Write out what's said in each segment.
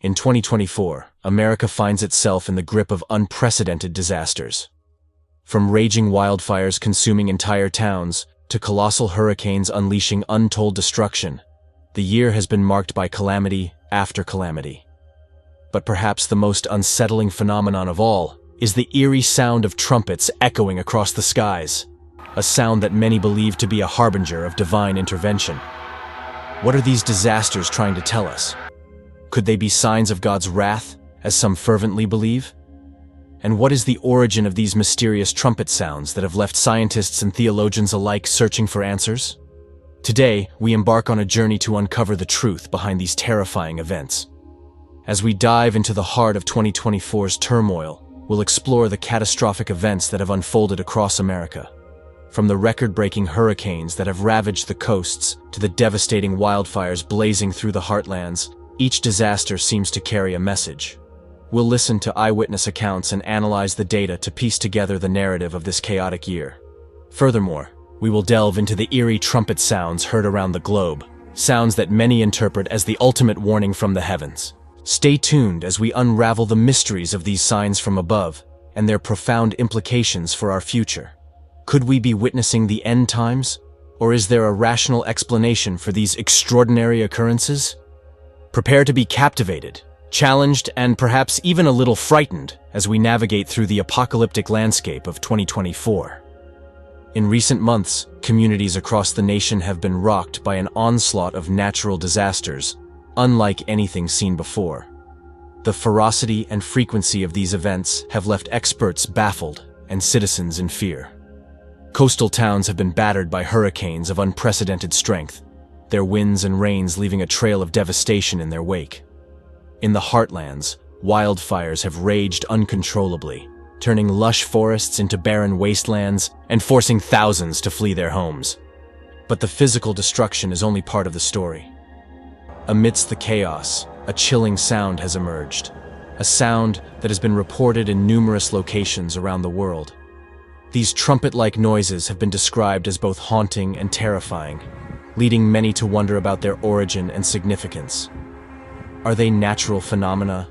In 2024, America finds itself in the grip of unprecedented disasters. From raging wildfires consuming entire towns to colossal hurricanes unleashing untold destruction, the year has been marked by calamity after calamity. But perhaps the most unsettling phenomenon of all is the eerie sound of trumpets echoing across the skies, a sound that many believe to be a harbinger of divine intervention. What are these disasters trying to tell us? Could they be signs of God's wrath, as some fervently believe? And what is the origin of these mysterious trumpet sounds that have left scientists and theologians alike searching for answers? Today, we embark on a journey to uncover the truth behind these terrifying events. As we dive into the heart of 2024's turmoil, we'll explore the catastrophic events that have unfolded across America. From the record-breaking hurricanes that have ravaged the coasts to the devastating wildfires blazing through the heartlands, each disaster seems to carry a message. We'll listen to eyewitness accounts and analyze the data to piece together the narrative of this chaotic year. Furthermore, we will delve into the eerie trumpet sounds heard around the globe, sounds that many interpret as the ultimate warning from the heavens. Stay tuned as we unravel the mysteries of these signs from above and their profound implications for our future. Could we be witnessing the end times, or is there a rational explanation for these extraordinary occurrences? Prepare to be captivated, challenged, and perhaps even a little frightened as we navigate through the apocalyptic landscape of 2024. In recent months, communities across the nation have been rocked by an onslaught of natural disasters, unlike anything seen before. The ferocity and frequency of these events have left experts baffled and citizens in fear. Coastal towns have been battered by hurricanes of unprecedented strength, their winds and rains leaving a trail of devastation in their wake. In the heartlands, wildfires have raged uncontrollably, turning lush forests into barren wastelands and forcing thousands to flee their homes. But the physical destruction is only part of the story. Amidst the chaos, a chilling sound has emerged, a sound that has been reported in numerous locations around the world. These trumpet-like noises have been described as both haunting and terrifying, leading many to wonder about their origin and significance. Are they natural phenomena,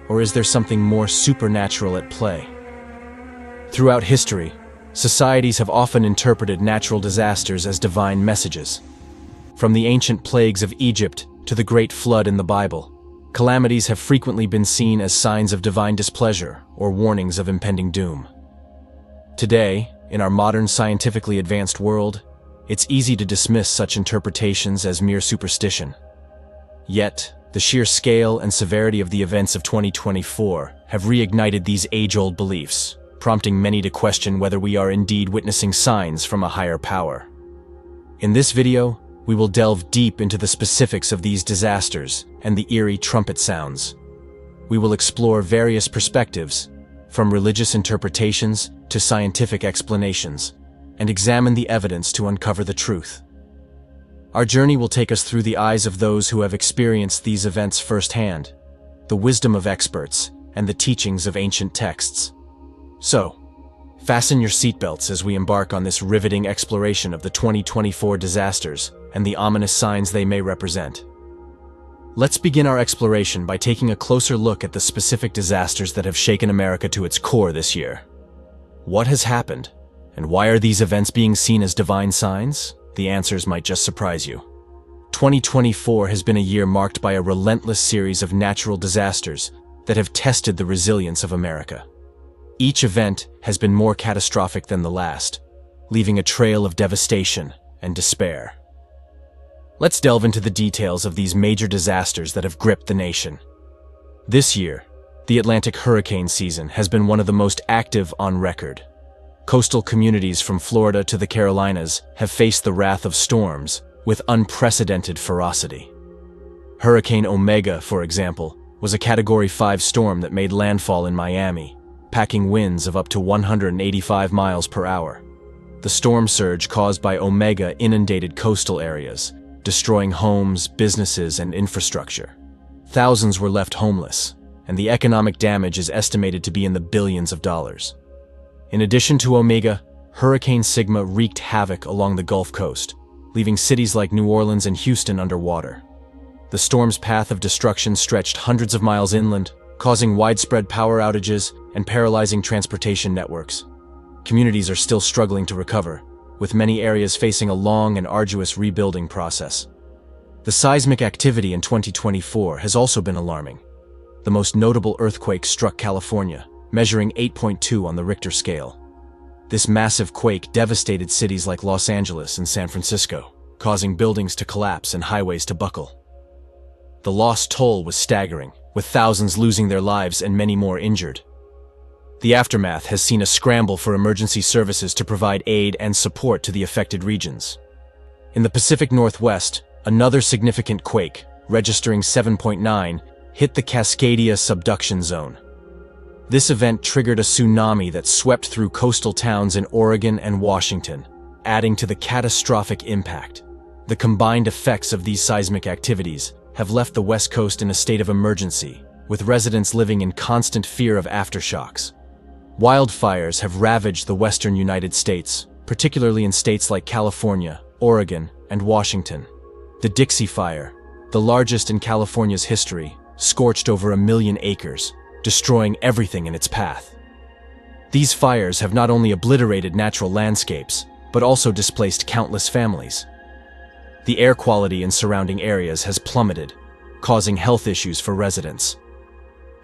or is there something more supernatural at play? Throughout history, societies have often interpreted natural disasters as divine messages. From the ancient plagues of Egypt to the Great Flood in the Bible, calamities have frequently been seen as signs of divine displeasure or warnings of impending doom. Today, in our modern scientifically advanced world, it's easy to dismiss such interpretations as mere superstition. Yet, the sheer scale and severity of the events of 2024 have reignited these age-old beliefs, prompting many to question whether we are indeed witnessing signs from a higher power. In this video, we will delve deep into the specifics of these disasters and the eerie trumpet sounds. We will explore various perspectives, from religious interpretations to scientific explanations, and examine the evidence to uncover the truth. Our journey will take us through the eyes of those who have experienced these events firsthand, the wisdom of experts, and the teachings of ancient texts. So, fasten your seatbelts as we embark on this riveting exploration of the 2024 disasters and the ominous signs they may represent. Let's begin our exploration by taking a closer look at the specific disasters that have shaken America to its core this year. What has happened, and why are these events being seen as divine signs? The answers might just surprise you. 2024 has been a year marked by a relentless series of natural disasters that have tested the resilience of America. Each event has been more catastrophic than the last, leaving a trail of devastation and despair. Let's delve into the details of these major disasters that have gripped the nation. This year, the Atlantic hurricane season has been one of the most active on record. Coastal communities from Florida to the Carolinas have faced the wrath of storms with unprecedented ferocity. Hurricane Omega, for example, was a Category 5 storm that made landfall in Miami, packing winds of up to 185 miles per hour. The storm surge caused by Omega inundated coastal areas, destroying homes, businesses, and infrastructure. Thousands were left homeless, and the economic damage is estimated to be in the billions of dollars. In addition to Omega, Hurricane Sigma wreaked havoc along the Gulf Coast, leaving cities like New Orleans and Houston underwater. The storm's path of destruction stretched hundreds of miles inland, causing widespread power outages and paralyzing transportation networks. Communities are still struggling to recover, with many areas facing a long and arduous rebuilding process. The seismic activity in 2024 has also been alarming. The most notable earthquake struck California, measuring 8.2 on the Richter scale. This massive quake devastated cities like Los Angeles and San Francisco, causing buildings to collapse and highways to buckle. The lost toll was staggering, with thousands losing their lives and many more injured. The aftermath has seen a scramble for emergency services to provide aid and support to the affected regions. In the Pacific Northwest, another significant quake, registering 7.9, hit the Cascadia subduction zone. This event triggered a tsunami that swept through coastal towns in Oregon and Washington, adding to the catastrophic impact. The combined effects of these seismic activities have left the West Coast in a state of emergency, with residents living in constant fear of aftershocks. Wildfires have ravaged the western United States, particularly in states like California, Oregon, and Washington. The Dixie Fire, the largest in California's history, scorched over 1 million acres, destroying everything in its path. These fires have not only obliterated natural landscapes, but also displaced countless families. The air quality in surrounding areas has plummeted, causing health issues for residents.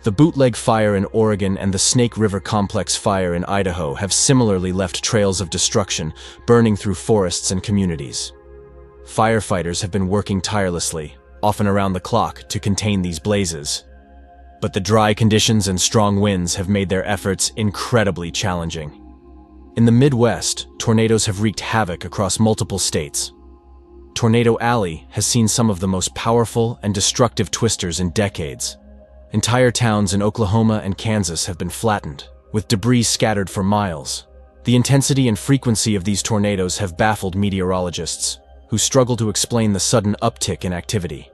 The Bootleg Fire in Oregon and the Snake River Complex Fire in Idaho have similarly left trails of destruction, burning through forests and communities. Firefighters have been working tirelessly, often around the clock, to contain these blazes. But the dry conditions and strong winds have made their efforts incredibly challenging. In the Midwest, tornadoes have wreaked havoc across multiple states. Tornado Alley has seen some of the most powerful and destructive twisters in decades. Entire towns in Oklahoma and Kansas have been flattened, with debris scattered for miles. The intensity and frequency of these tornadoes have baffled meteorologists, who struggle to explain the sudden uptick in activity.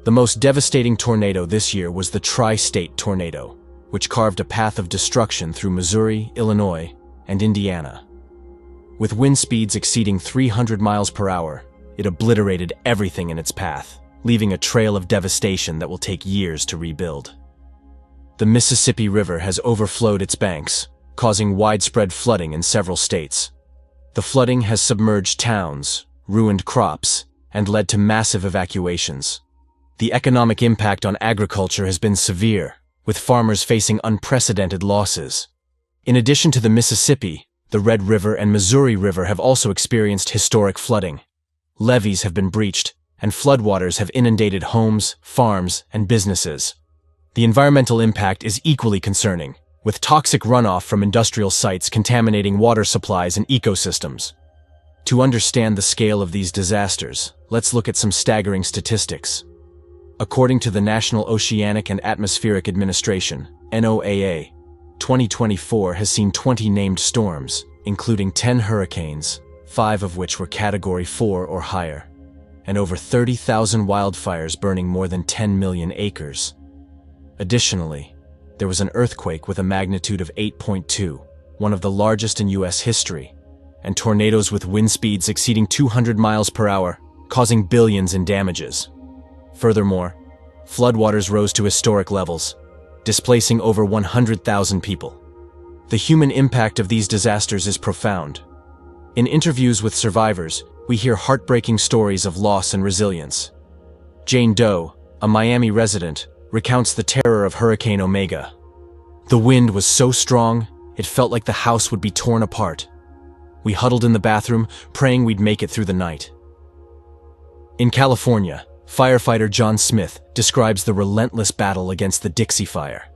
The most devastating tornado this year was the Tri-State tornado, which carved a path of destruction through Missouri, Illinois, and Indiana. With wind speeds exceeding 300 miles per hour, it obliterated everything in its path, leaving a trail of devastation that will take years to rebuild. The Mississippi River has overflowed its banks, causing widespread flooding in several states. The flooding has submerged towns, ruined crops, and led to massive evacuations. The economic impact on agriculture has been severe, with farmers facing unprecedented losses. In addition to the Mississippi, the Red River and Missouri River have also experienced historic flooding. Levees have been breached, and floodwaters have inundated homes, farms, and businesses. The environmental impact is equally concerning, with toxic runoff from industrial sites contaminating water supplies and ecosystems. To understand the scale of these disasters, let's look at some staggering statistics. According to the National Oceanic and Atmospheric Administration, NOAA, 2024 has seen 20 named storms, including 10 hurricanes, 5 of which were Category 4 or higher, and over 30,000 wildfires burning more than 10 million acres. Additionally, there was an earthquake with a magnitude of 8.2, one of the largest in U.S. history, and tornadoes with wind speeds exceeding 200 miles per hour, causing billions in damages. Furthermore, floodwaters rose to historic levels, displacing over 100,000 people. The human impact of these disasters is profound. In interviews with survivors, we hear heartbreaking stories of loss and resilience. Jane Doe, a Miami resident, recounts the terror of Hurricane Omega. The wind was so strong, it felt like the house would be torn apart. We huddled in the bathroom, praying we'd make it through the night. In California, firefighter John Smith describes the relentless battle against the Dixie Fire.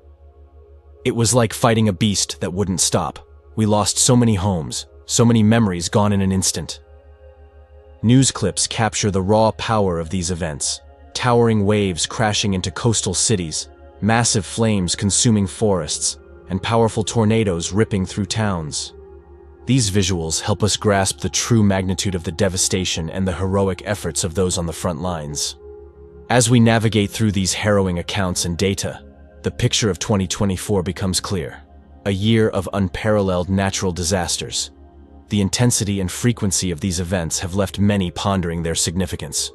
It was like fighting a beast that wouldn't stop. We lost so many homes, so many memories gone in an instant. News clips capture the raw power of these events. Towering waves crashing into coastal cities, massive flames consuming forests, and powerful tornadoes ripping through towns. These visuals help us grasp the true magnitude of the devastation and the heroic efforts of those on the front lines. As we navigate through these harrowing accounts and data, the picture of 2024 becomes clear. A year of unparalleled natural disasters. The intensity and frequency of these events have left many pondering their significance.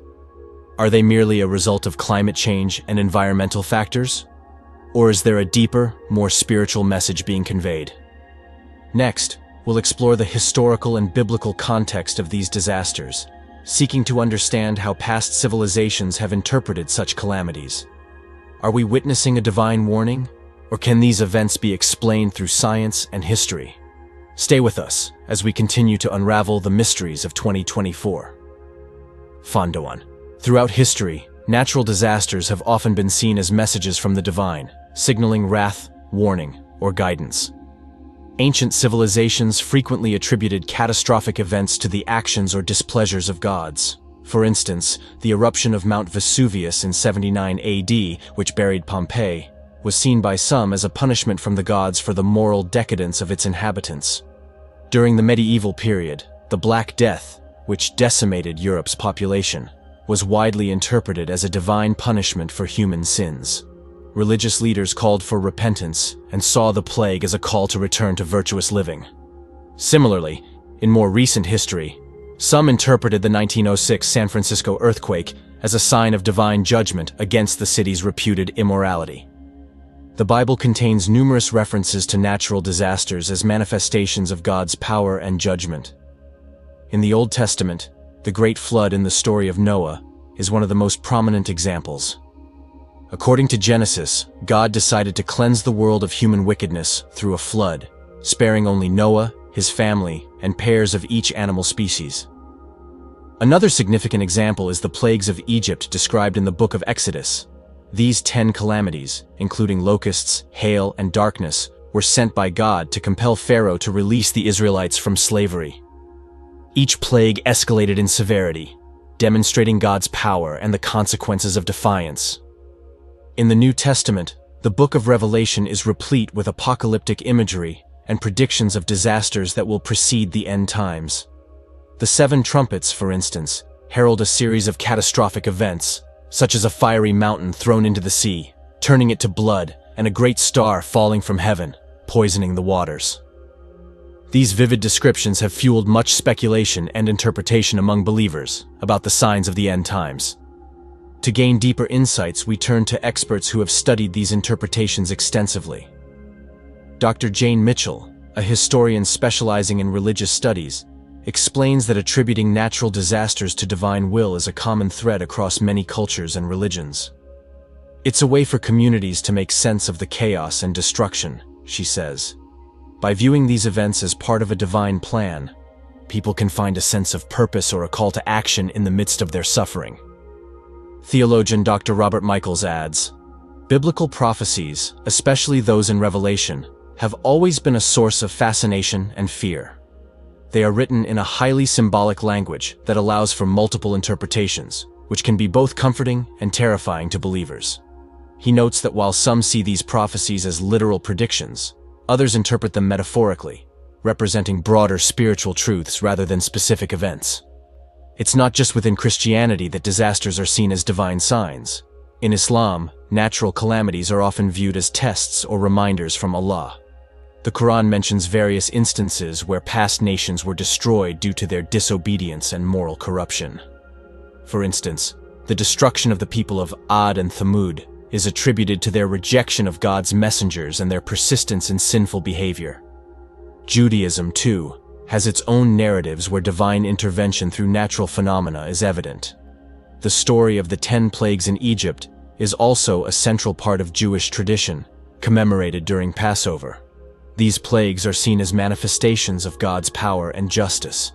Are they merely a result of climate change and environmental factors? Or is there a deeper, more spiritual message being conveyed? Next, we'll explore the historical and biblical context of these disasters, seeking to understand how past civilizations have interpreted such calamities. Are we witnessing a divine warning, or can these events be explained through science and history? Stay with us as we continue to unravel the mysteries of 2024. Fondoan. Throughout history, natural disasters have often been seen as messages from the divine, signaling wrath, warning, or guidance. Ancient civilizations frequently attributed catastrophic events to the actions or displeasures of gods. For instance, the eruption of Mount Vesuvius in 79 AD, which buried Pompeii, was seen by some as a punishment from the gods for the moral decadence of its inhabitants. During the medieval period, the Black Death, which decimated Europe's population, was widely interpreted as a divine punishment for human sins. Religious leaders called for repentance and saw the plague as a call to return to virtuous living. Similarly, in more recent history, some interpreted the 1906 San Francisco earthquake as a sign of divine judgment against the city's reputed immorality. The Bible contains numerous references to natural disasters as manifestations of God's power and judgment. In the Old Testament, the Great Flood in the story of Noah is one of the most prominent examples. According to Genesis, God decided to cleanse the world of human wickedness through a flood, sparing only Noah, his family, and pairs of each animal species. Another significant example is the plagues of Egypt described in the book of Exodus. These 10 calamities, including locusts, hail, and darkness, were sent by God to compel Pharaoh to release the Israelites from slavery. Each plague escalated in severity, demonstrating God's power and the consequences of defiance. In the New Testament, the book of Revelation is replete with apocalyptic imagery and predictions of disasters that will precede the end times. The 7 trumpets, for instance, herald a series of catastrophic events, such as a fiery mountain thrown into the sea, turning it to blood, and a great star falling from heaven, poisoning the waters. These vivid descriptions have fueled much speculation and interpretation among believers about the signs of the end times. To gain deeper insights, we turn to experts who have studied these interpretations extensively. Dr. Jane Mitchell, a historian specializing in religious studies, explains that attributing natural disasters to divine will is a common thread across many cultures and religions. It's a way for communities to make sense of the chaos and destruction, she says. By viewing these events as part of a divine plan, people can find a sense of purpose or a call to action in the midst of their suffering. Theologian Dr. Robert Michaels adds, "Biblical prophecies, especially those in Revelation, have always been a source of fascination and fear. They are written in a highly symbolic language that allows for multiple interpretations, which can be both comforting and terrifying to believers." He notes that while some see these prophecies as literal predictions, others interpret them metaphorically, representing broader spiritual truths rather than specific events. It's not just within Christianity that disasters are seen as divine signs. In Islam, natural calamities are often viewed as tests or reminders from Allah. The Quran mentions various instances where past nations were destroyed due to their disobedience and moral corruption. For instance, the destruction of the people of Ad and Thamud is attributed to their rejection of God's messengers and their persistence in sinful behavior. Judaism, too, has its own narratives where divine intervention through natural phenomena is evident. The story of the 10 plagues in Egypt is also a central part of Jewish tradition, commemorated during Passover. These plagues are seen as manifestations of God's power and justice.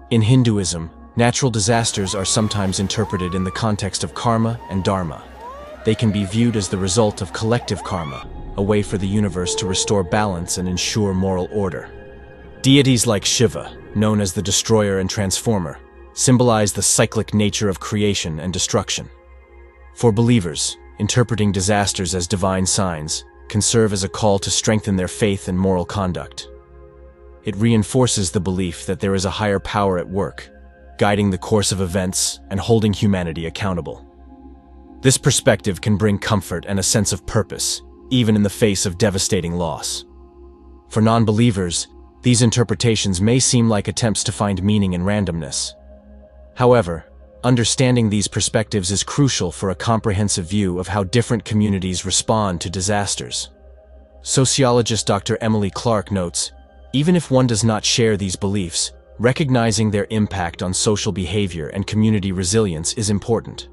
In Hinduism, natural disasters are sometimes interpreted in the context of karma and dharma. They can be viewed as the result of collective karma, a way for the universe to restore balance and ensure moral order. Deities like Shiva, known as the destroyer and transformer, symbolize the cyclic nature of creation and destruction. For believers, interpreting disasters as divine signs can serve as a call to strengthen their faith and moral conduct. It reinforces the belief that there is a higher power at work, guiding the course of events and holding humanity accountable. This perspective can bring comfort and a sense of purpose, even in the face of devastating loss. For non-believers, these interpretations may seem like attempts to find meaning in randomness. However, Understanding these perspectives is crucial for a comprehensive view of how different communities respond to disasters. Sociologist Dr. Emily Clark notes, even if one does not share these beliefs, recognizing their impact on social behavior and community resilience is important.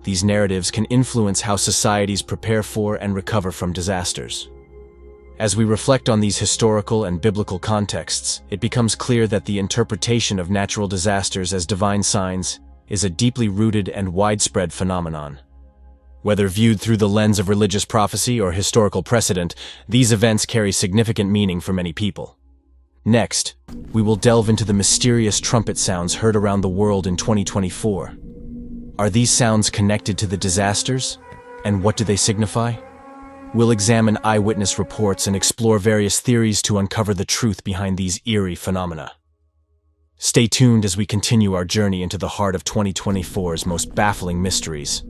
These narratives can influence how societies prepare for and recover from disasters. As we reflect on these historical and biblical contexts, it becomes clear that the interpretation of natural disasters as divine signs is a deeply rooted and widespread phenomenon. Whether viewed through the lens of religious prophecy or historical precedent, these events carry significant meaning for many people. Next, we will delve into the mysterious trumpet sounds heard around the world in 2024. Are these sounds connected to the disasters? And what do they signify? We'll examine eyewitness reports and explore various theories to uncover the truth behind these eerie phenomena. Stay tuned as we continue our journey into the heart of 2024's most baffling mysteries.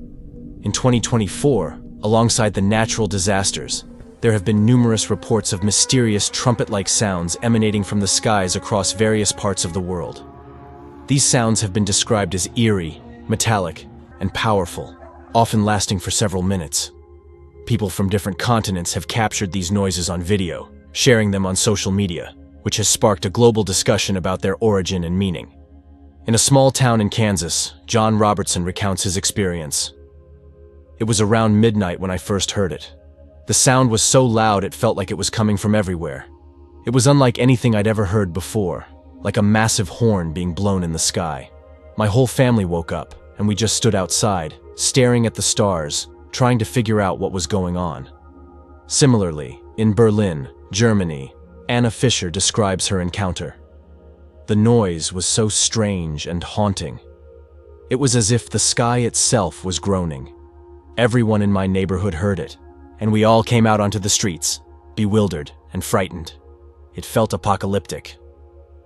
In 2024, alongside the natural disasters, there have been numerous reports of mysterious trumpet-like sounds emanating from the skies across various parts of the world. These sounds have been described as eerie, metallic, and powerful, often lasting for several minutes. People from different continents have captured these noises on video, sharing them on social media, which has sparked a global discussion about their origin and meaning. In a small town in Kansas, John Robertson recounts his experience. It was around midnight when I first heard it. The sound was so loud it felt like it was coming from everywhere. It was unlike anything I'd ever heard before, like a massive horn being blown in the sky. My whole family woke up, and we just stood outside, staring at the stars, trying to figure out what was going on. Similarly, in Berlin, Germany, Anna Fisher describes her encounter. The noise was so strange and haunting. It was as if the sky itself was groaning. Everyone in my neighborhood heard it, and we all came out onto the streets, bewildered and frightened. It felt apocalyptic.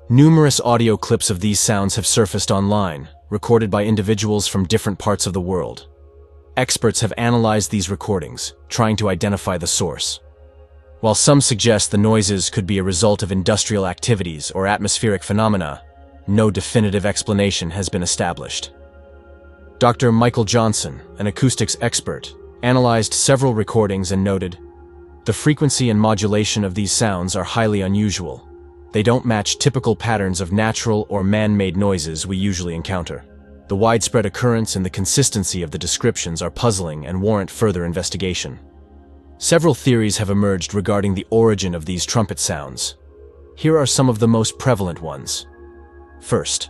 Numerous audio clips of these sounds have surfaced online, recorded by individuals from different parts of the world. Experts have analyzed these recordings, trying to identify the source. While some suggest the noises could be a result of industrial activities or atmospheric phenomena, no definitive explanation has been established. Dr. Michael Johnson, an acoustics expert, analyzed several recordings and noted, "The frequency and modulation of these sounds are highly unusual. They don't match typical patterns of natural or man-made noises we usually encounter. The widespread occurrence and the consistency of the descriptions are puzzling and warrant further investigation." Several theories have emerged regarding the origin of these trumpet sounds. Here are some of the most prevalent ones. First,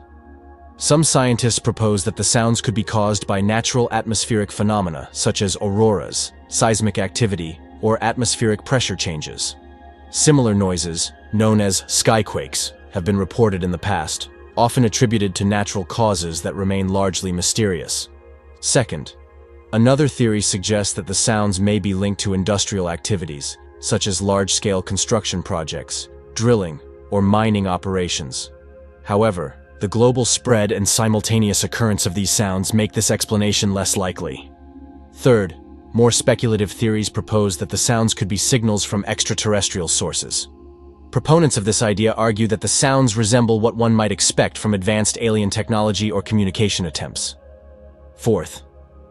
some scientists propose that the sounds could be caused by natural atmospheric phenomena such as auroras, seismic activity, or atmospheric pressure changes. Similar noises, known as skyquakes, have been reported in the past, often attributed to natural causes that remain largely mysterious. Second, another theory suggests that the sounds may be linked to industrial activities, such as large-scale construction projects, drilling, or mining operations. However, the global spread and simultaneous occurrence of these sounds make this explanation less likely. Third, more speculative theories propose that the sounds could be signals from extraterrestrial sources. Proponents of this idea argue that the sounds resemble what one might expect from advanced alien technology or communication attempts. Fourth,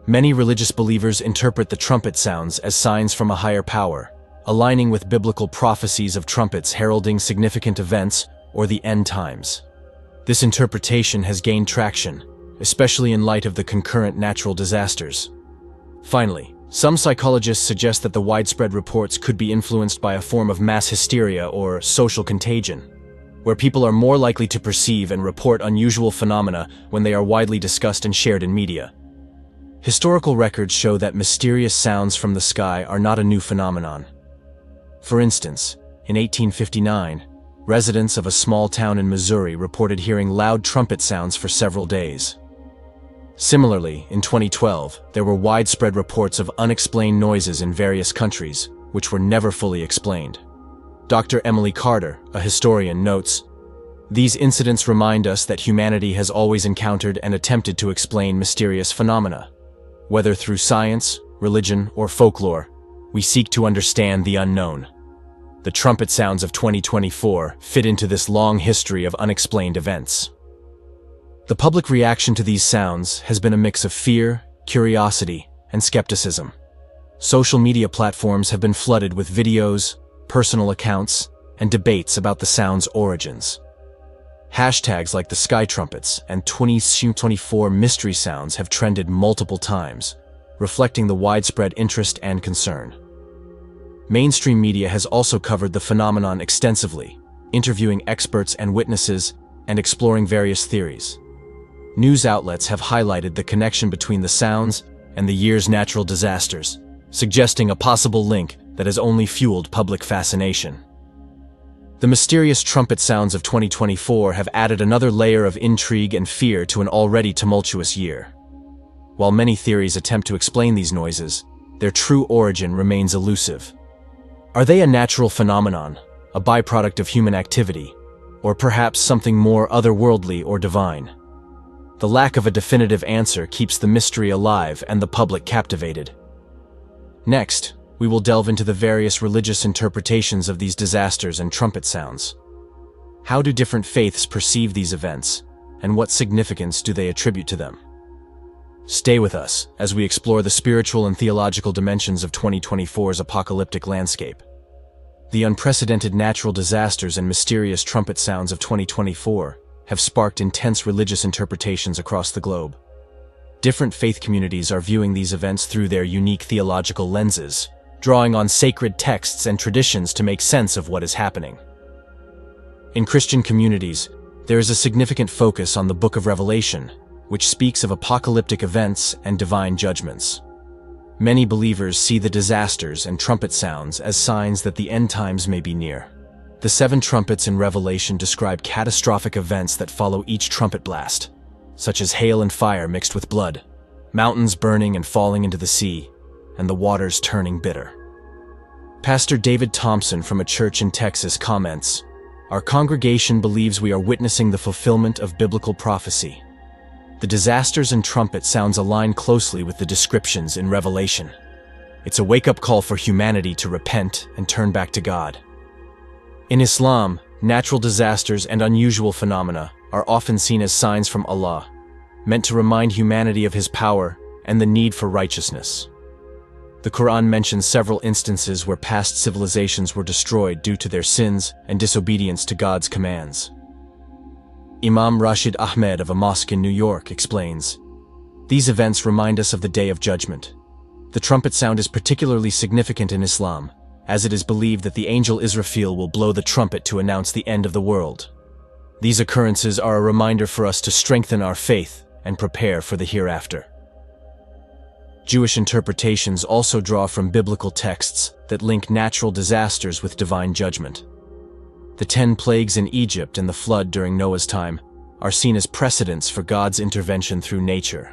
many religious believers interpret the trumpet sounds as signs from a higher power, aligning with biblical prophecies of trumpets heralding significant events or the end times. This interpretation has gained traction, especially in light of the concurrent natural disasters. Finally, some psychologists suggest that the widespread reports could be influenced by a form of mass hysteria or social contagion, where people are more likely to perceive and report unusual phenomena when they are widely discussed and shared in media. Historical records show that mysterious sounds from the sky are not a new phenomenon. For instance, in 1859, residents of a small town in Missouri reported hearing loud trumpet sounds for several days. Similarly, in 2012, there were widespread reports of unexplained noises in various countries, which were never fully explained. Dr. Emily Carter, a historian, notes, "These incidents remind us that humanity has always encountered and attempted to explain mysterious phenomena. Whether through science, religion, or folklore, we seek to understand the unknown. The trumpet sounds of 2024 fit into this long history of unexplained events." The public reaction to these sounds has been a mix of fear, curiosity, and skepticism. Social media platforms have been flooded with videos, personal accounts, and debates about the sound's origins. Hashtags like the Sky Trumpets and 2024 mystery sounds have trended multiple times, reflecting the widespread interest and concern. Mainstream media has also covered the phenomenon extensively, interviewing experts and witnesses and exploring various theories. News outlets have highlighted the connection between the sounds and the year's natural disasters, suggesting a possible link that has only fueled public fascination. The mysterious trumpet sounds of 2024 have added another layer of intrigue and fear to an already tumultuous year. While many theories attempt to explain these noises, their true origin remains elusive. Are they a natural phenomenon, a byproduct of human activity, or perhaps something more otherworldly or divine? The lack of a definitive answer keeps the mystery alive and the public captivated. Next, we will delve into the various religious interpretations of these disasters and trumpet sounds. How do different faiths perceive these events, and what significance do they attribute to them? Stay with us as we explore the spiritual and theological dimensions of 2024's apocalyptic landscape. The unprecedented natural disasters and mysterious trumpet sounds of 2024 have sparked intense religious interpretations across the globe. Different faith communities are viewing these events through their unique theological lenses, drawing on sacred texts and traditions to make sense of what is happening. In Christian communities, there is a significant focus on the Book of Revelation, which speaks of apocalyptic events and divine judgments. Many believers see the disasters and trumpet sounds as signs that the end times may be near. The 7 trumpets in Revelation describe catastrophic events that follow each trumpet blast, such as hail and fire mixed with blood, mountains burning and falling into the sea, and the waters turning bitter. Pastor David Thompson from a church in Texas comments, "Our congregation believes we are witnessing the fulfillment of biblical prophecy. The disasters and trumpet sounds align closely with the descriptions in Revelation. It's a wake-up call for humanity to repent and turn back to God." In Islam, natural disasters and unusual phenomena are often seen as signs from Allah, meant to remind humanity of His power and the need for righteousness. The Quran mentions several instances where past civilizations were destroyed due to their sins and disobedience to God's commands. Imam Rashid Ahmed of a mosque in New York explains, "These events remind us of the Day of Judgment. The trumpet sound is particularly significant in Islam, as it is believed that the angel Israfil will blow the trumpet to announce the end of the world. These occurrences are a reminder for us to strengthen our faith and prepare for the hereafter." Jewish interpretations also draw from biblical texts that link natural disasters with divine judgment. The 10 plagues in Egypt and the flood during Noah's time are seen as precedents for God's intervention through nature.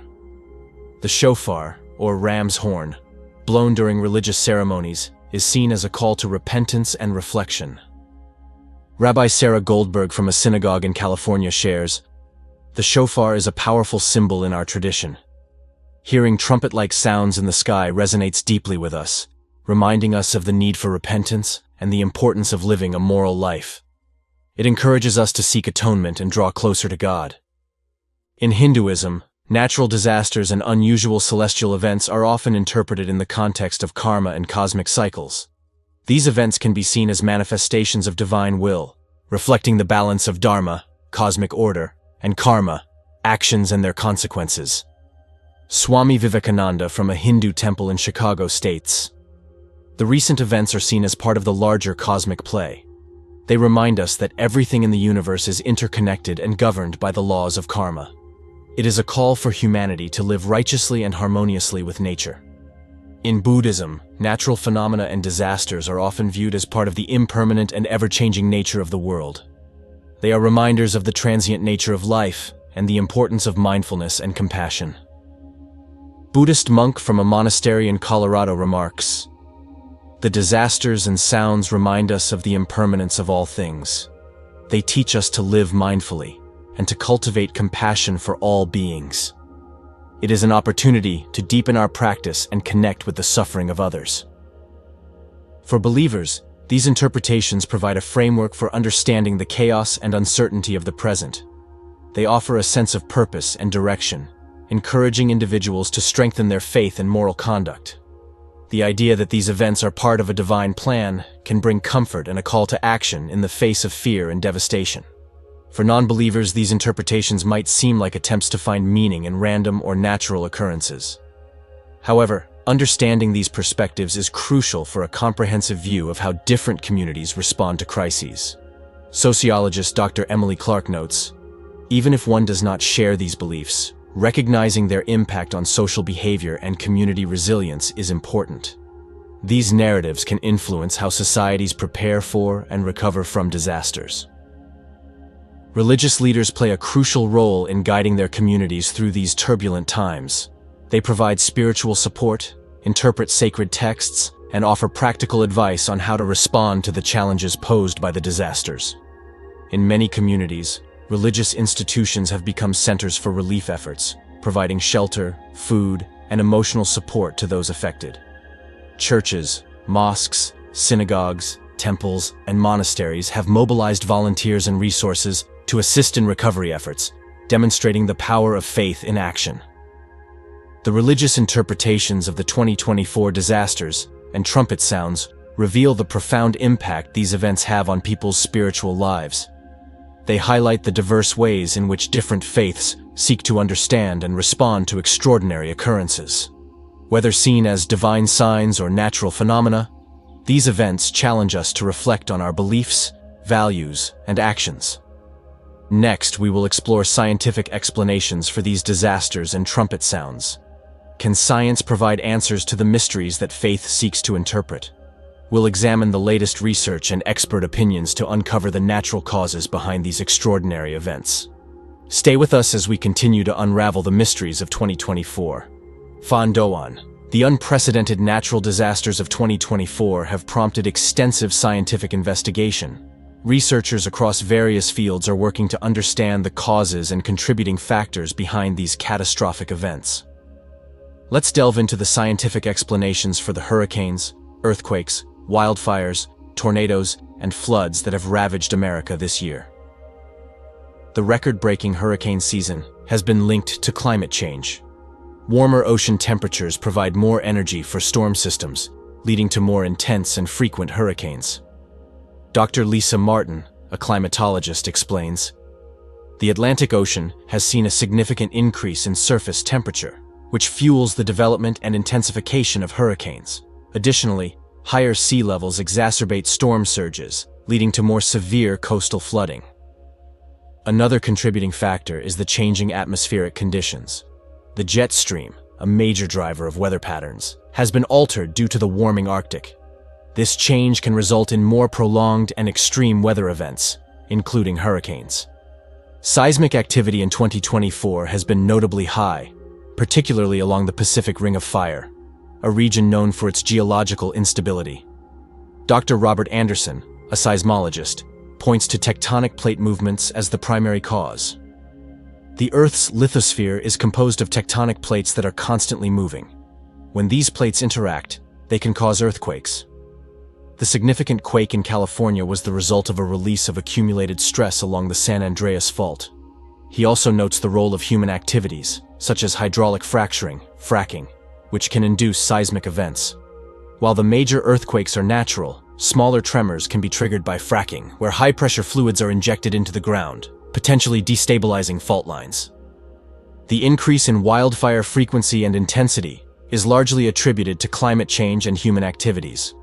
The shofar, or ram's horn, blown during religious ceremonies, is seen as a call to repentance and reflection. Rabbi Sarah Goldberg from a synagogue in California shares, "The shofar is a powerful symbol in our tradition. Hearing trumpet-like sounds in the sky resonates deeply with us, reminding us of the need for repentance and the importance of living a moral life. It encourages us to seek atonement and draw closer to God." In Hinduism, natural disasters and unusual celestial events are often interpreted in the context of karma and cosmic cycles. These events can be seen as manifestations of divine will, reflecting the balance of dharma, cosmic order, and karma, actions and their consequences. Swami Vivekananda from a Hindu temple in Chicago states, "The recent events are seen as part of the larger cosmic play. They remind us that everything in the universe is interconnected and governed by the laws of karma. It is a call for humanity to live righteously and harmoniously with nature." In Buddhism, natural phenomena and disasters are often viewed as part of the impermanent and ever-changing nature of the world. They are reminders of the transient nature of life and the importance of mindfulness and compassion. Buddhist monk from a monastery in Colorado remarks, "The disasters and sounds remind us of the impermanence of all things. They teach us to live mindfully and to cultivate compassion for all beings. It is an opportunity to deepen our practice and connect with the suffering of others." For believers, these interpretations provide a framework for understanding the chaos and uncertainty of the present. they offer a sense of purpose and direction, encouraging individuals to strengthen their faith and moral conduct. The idea that these events are part of a divine plan can bring comfort and a call to action in the face of fear and devastation. For non-believers, these interpretations might seem like attempts to find meaning in random or natural occurrences. However, understanding these perspectives is crucial for a comprehensive view of how different communities respond to crises. Sociologist Dr. Emily Clark notes, even if one does not share these beliefs, recognizing their impact on social behavior and community resilience is important. These narratives can influence how societies prepare for and recover from disasters. Religious leaders play a crucial role in guiding their communities through these turbulent times. They provide spiritual support, interpret sacred texts, and offer practical advice on how to respond to the challenges posed by the disasters. In many communities, religious institutions have become centers for relief efforts, providing shelter, food, and emotional support to those affected. Churches, mosques, synagogues, temples, and monasteries have mobilized volunteers and resources to assist in recovery efforts, demonstrating the power of faith in action. The religious interpretations of the 2024 disasters and trumpet sounds reveal the profound impact these events have on people's spiritual lives. They highlight the diverse ways in which different faiths seek to understand and respond to extraordinary occurrences. Whether seen as divine signs or natural phenomena, these events challenge us to reflect on our beliefs, values, and actions. Next, we will explore scientific explanations for these disasters and trumpet sounds. Can science provide answers to the mysteries that faith seeks to interpret? We'll examine the latest research and expert opinions to uncover the natural causes behind these extraordinary events. Stay with us as we continue to unravel the mysteries of 2024. Fandoan. The unprecedented natural disasters of 2024 have prompted extensive scientific investigation. Researchers across various fields are working to understand the causes and contributing factors behind these catastrophic events. Let's delve into the scientific explanations for the hurricanes, earthquakes, wildfires, tornadoes, and floods that have ravaged America this year. The record-breaking hurricane season has been linked to climate change. Warmer ocean temperatures provide more energy for storm systems, leading to more intense and frequent hurricanes. Dr. Lisa Martin, a climatologist, explains, the Atlantic Ocean has seen a significant increase in surface temperature, which fuels the development and intensification of hurricanes. Additionally, higher sea levels exacerbate storm surges, leading to more severe coastal flooding. Another contributing factor is the changing atmospheric conditions. The jet stream, a major driver of weather patterns, has been altered due to the warming Arctic. This change can result in more prolonged and extreme weather events, including hurricanes. Seismic activity in 2024 has been notably high, particularly along the Pacific Ring of Fire, a region known for its geological instability. Dr. Robert Anderson, a seismologist, points to tectonic plate movements as the primary cause. The Earth's lithosphere is composed of tectonic plates that are constantly moving. When these plates interact, they can cause earthquakes. The significant quake in California was the result of a release of accumulated stress along the San Andreas Fault. He also notes the role of human activities, such as hydraulic fracturing, fracking, which can induce seismic events. While the major earthquakes are natural, smaller tremors can be triggered by fracking, where high-pressure fluids are injected into the ground, potentially destabilizing fault lines. The increase in wildfire frequency and intensity is largely attributed to climate change and human activities.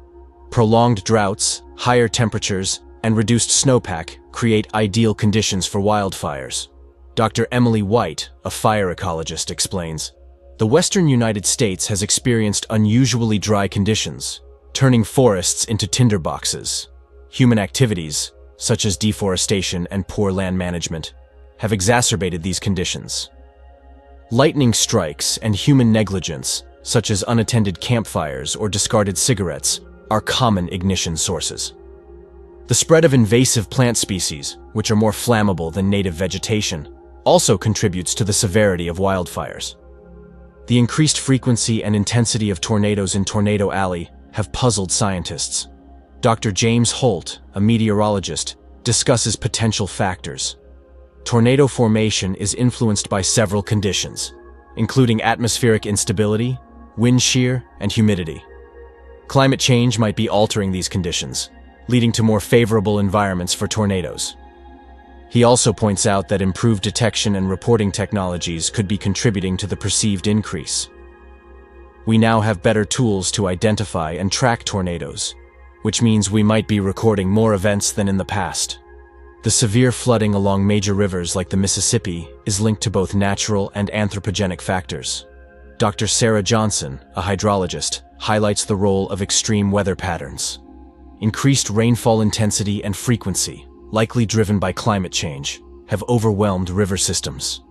Prolonged droughts, higher temperatures, and reduced snowpack create ideal conditions for wildfires. Dr. Emily White, a fire ecologist, explains, the western United States has experienced unusually dry conditions, turning forests into tinderboxes. Human activities, such as deforestation and poor land management, have exacerbated these conditions. Lightning strikes and human negligence, such as unattended campfires or discarded cigarettes, are common ignition sources. The spread of invasive plant species, which are more flammable than native vegetation, also contributes to the severity of wildfires. The increased frequency and intensity of tornadoes in Tornado Alley have puzzled scientists. Dr. James Holt, a meteorologist, discusses potential factors. tornado formation is influenced by several conditions, including atmospheric instability, wind shear, and humidity. Climate change might be altering these conditions, leading to more favorable environments for tornadoes. He also points out that improved detection and reporting technologies could be contributing to the perceived increase. We now have better tools to identify and track tornadoes, which means we might be recording more events than in the past. The severe flooding along major rivers like the Mississippi is linked to both natural and anthropogenic factors. Dr. Sarah Johnson, a hydrologist, highlights the role of extreme weather patterns. Increased rainfall intensity and frequency, likely driven by climate change, have overwhelmed river systems.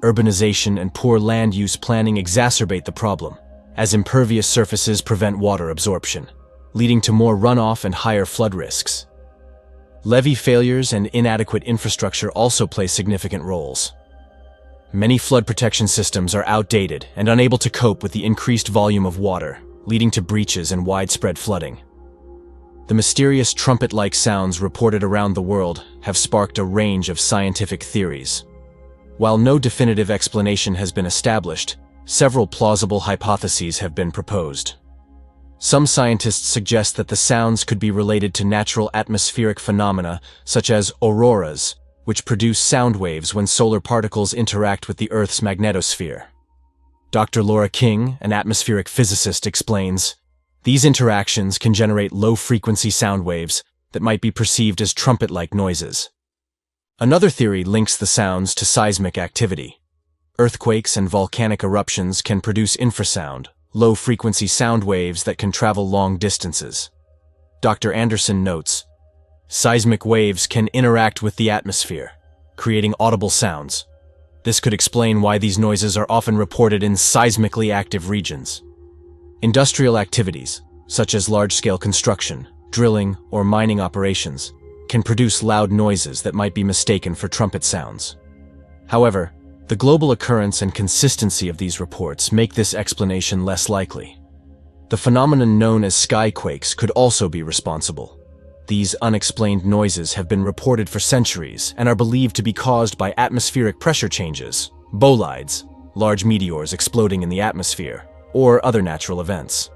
Urbanization and poor land use planning exacerbate the problem, as impervious surfaces prevent water absorption, leading to more runoff and higher flood risks. Levee failures and inadequate infrastructure also play significant roles. Many flood protection systems are outdated and unable to cope with the increased volume of water, leading to breaches and widespread flooding. The mysterious trumpet-like sounds reported around the world have sparked a range of scientific theories. While no definitive explanation has been established, several plausible hypotheses have been proposed. Some scientists suggest that the sounds could be related to natural atmospheric phenomena such as auroras, which produce sound waves when solar particles interact with the Earth's magnetosphere. Dr. Laura King, an atmospheric physicist, explains, these interactions can generate low-frequency sound waves that might be perceived as trumpet-like noises. Another theory links the sounds to seismic activity. Earthquakes and volcanic eruptions can produce infrasound, low-frequency sound waves that can travel long distances. Dr. Anderson notes, seismic waves can interact with the atmosphere, creating audible sounds. This could explain why these noises are often reported in seismically active regions. Industrial activities, such as large-scale construction, drilling, or mining operations, can produce loud noises that might be mistaken for trumpet sounds. However, the global occurrence and consistency of these reports make this explanation less likely. The phenomenon known as skyquakes could also be responsible. These unexplained noises have been reported for centuries and are believed to be caused by atmospheric pressure changes, bolides, large meteors exploding in the atmosphere, or other natural events.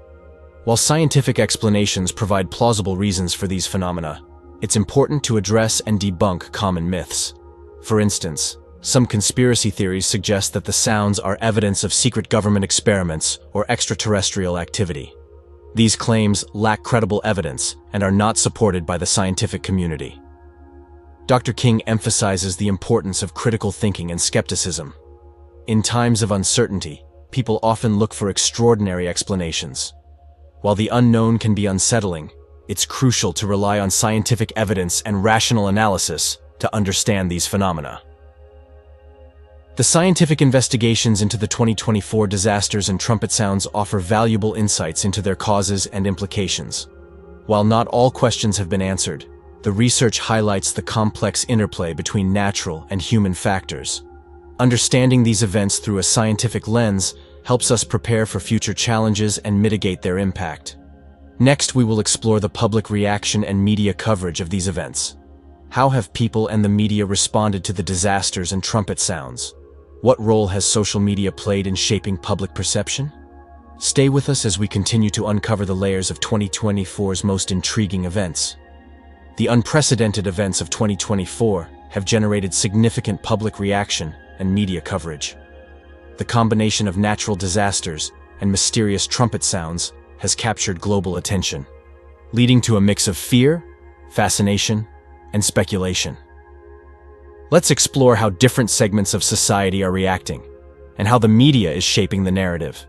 While scientific explanations provide plausible reasons for these phenomena, it's important to address and debunk common myths. For instance, some conspiracy theories suggest that the sounds are evidence of secret government experiments or extraterrestrial activity. These claims lack credible evidence and are not supported by the scientific community. Dr. King emphasizes the importance of critical thinking and skepticism. In times of uncertainty, people often look for extraordinary explanations. While the unknown can be unsettling, it's crucial to rely on scientific evidence and rational analysis to understand these phenomena. The scientific investigations into the 2024 disasters and trumpet sounds offer valuable insights into their causes and implications. While not all questions have been answered, the research highlights the complex interplay between natural and human factors. Understanding these events through a scientific lens helps us prepare for future challenges and mitigate their impact. Next, we will explore the public reaction and media coverage of these events. How have people and the media responded to the disasters and trumpet sounds? What role has social media played in shaping public perception? Stay with us as we continue to uncover the layers of 2024's most intriguing events. The unprecedented events of 2024 have generated significant public reaction and media coverage. The combination of natural disasters and mysterious trumpet sounds has captured global attention, leading to a mix of fear, fascination, and speculation. Let's explore how different segments of society are reacting, and how the media is shaping the narrative.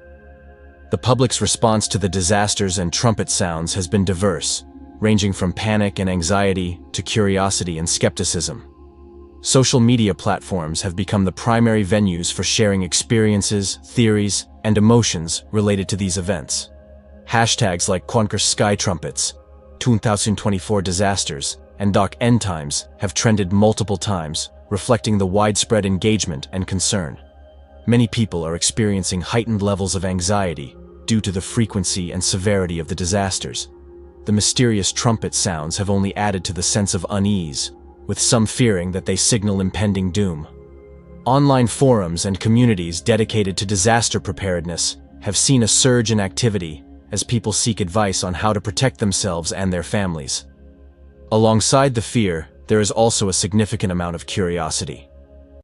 The public's response to the disasters and trumpet sounds has been diverse, ranging from panic and anxiety to curiosity and skepticism. Social media platforms have become the primary venues for sharing experiences, theories, and emotions related to these events. Hashtags like Conquer Sky Trumpets, 2024 disasters, and Doc End Times have trended multiple times, reflecting the widespread engagement and concern. Many people are experiencing heightened levels of anxiety due to the frequency and severity of the disasters. The mysterious trumpet sounds have only added to the sense of unease, with some fearing that they signal impending doom. Online forums and communities dedicated to disaster preparedness have seen a surge in activity as people seek advice on how to protect themselves and their families. Alongside the fear, there is also a significant amount of curiosity.